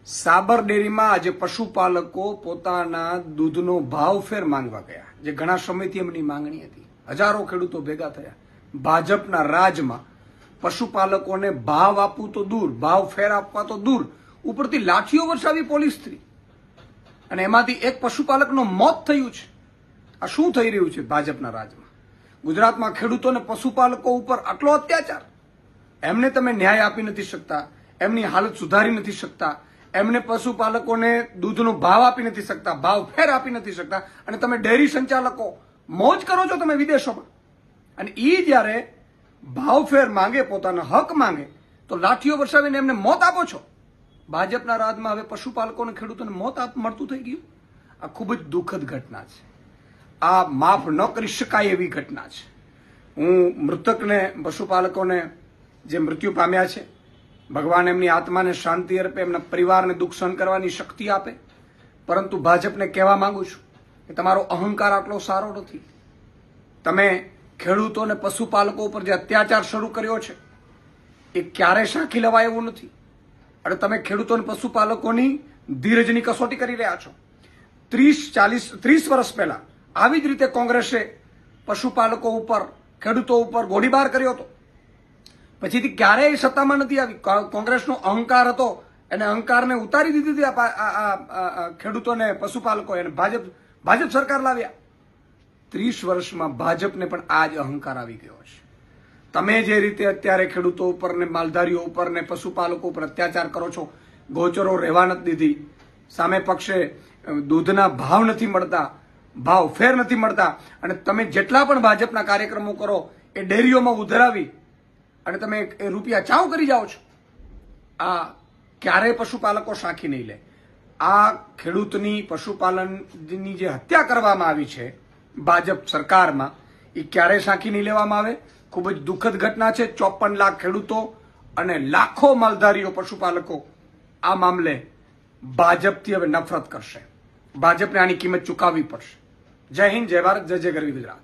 સાબર ડેરીમાં આજે પશુપાલકો પોતાના દૂધનો ભાવફેર માંગવા ગયા, જે ઘણા સમયથી એમની માંગણી હતી. હજારો ખેડૂતો ભેગા થયા. ભાજપના રાજમાં પશુપાલકોને ભાવ આપવું તો દૂર, ભાવફેર આપવા તો દૂર, ઉપરથી લાઠીઓ વરસાવી પોલીસથી, અને એમાંથી એક પશુપાલકનું મોત થયું છે. આ શું થઈ રહ્યું છે ભાજપના રાજમાં? ગુજરાતમાં ખેડૂતો અને પશુપાલકો ઉપર આટલો અત્યાચાર. એમને તમે ન્યાય આપી નથી શકતા, એમની હાલત સુધારી નથી શકતા, એમને પશુપાલકોને દૂધનો ભાવ આપી નથી શકતા, ભાવ ફેર આપી નથી શકતા, અને તમે ડેરી સંચાલકો મોજ કરો છો તમે વિદેશોમાં. અને એ જ્યારે ભાવફેર માંગે, પોતાનો હક માંગે, તો લાઠીઓ વરસાવીને એમને મોત આપો છો. ભાજપના રાજમાં હવે પશુપાલકો અને ખેડૂતોને મોત મળતું થઈ ગયું. આ ખૂબ જ દુઃખદ ઘટના છે. આ માફ ન કરી શકાય એવી ઘટના છે. હું મૃતકને, પશુપાલકોને જે મૃત્યુ પામ્યા છે, ભગવાન એમની આત્માને શાંતિ અર્પે, એમના પરિવારને દુઃખ સહન કરવાની શક્તિ આપે. પરંતુ ભાજપને કહેવા માંગુ છું કે તમારો અહંકાર આટલો સારો નથી. તમે ખેડૂતો અને પશુપાલકો ઉપર જે અત્યાચાર શરૂ કર્યો છે એ ક્યારે સાંખી લેવાય એવું નથી. અને તમે ખેડૂતો અને પશુપાલકોની ધીરજની કસોટી કરી રહ્યા છો. 30 વર્ષ પહેલા આવી જ રીતે કોંગ્રેસે પશુપાલકો ઉપર, ખેડૂતો ઉપર ગોળીબાર કર્યો હતો. પછીથી ક્યારેય સત્તામાં નથી આવી. કોંગ્રેસનો અહંકાર હતો, એને અહંકારને ઉતારી દીધી હતી ખેડૂતોને, પશુપાલકો, એને ભાજપ સરકાર લાવ્યા. 30 વર્ષમાં ભાજપને પણ આ જ અહંકાર આવી ગયો છે. તમે જે રીતે અત્યારે ખેડૂતો ઉપર ને માલધારીઓ ઉપર ને પશુપાલકો ઉપર અત્યાચાર કરો છો, ગોચરો રહેવા નથી દીધી, સામે પક્ષે દૂધના ભાવ નથી મળતા, ભાવ ફેર નથી મળતા, અને તમે જેટલા પણ ભાજપના કાર્યક્રમો કરો એ ડેરીઓમાં ઉધરાવી અને તમે એ રૂપિયા ચાવ કરી જાઓ છો. આ ક્યારેય પશુપાલકો સાંખી નહીં લે. આ ખેડૂતની, પશુપાલનની જે હત્યા કરવામાં આવી છે ભાજપ સરકારમાં, એ ક્યારેય સાંખી નહીં લેવામાં આવે. ખૂબ જ દુઃખદ ઘટના છે. 54 લાખ ખેડૂતો અને લાખો માલધારીઓ, પશુપાલકો આ મામલે ભાજપથી હવે નફરત કરશે. ભાજપને આની કિંમત ચૂકવવી પડશે. જય હિન્દ, જય ભારત, જય જય ગરવી ગુજરાત.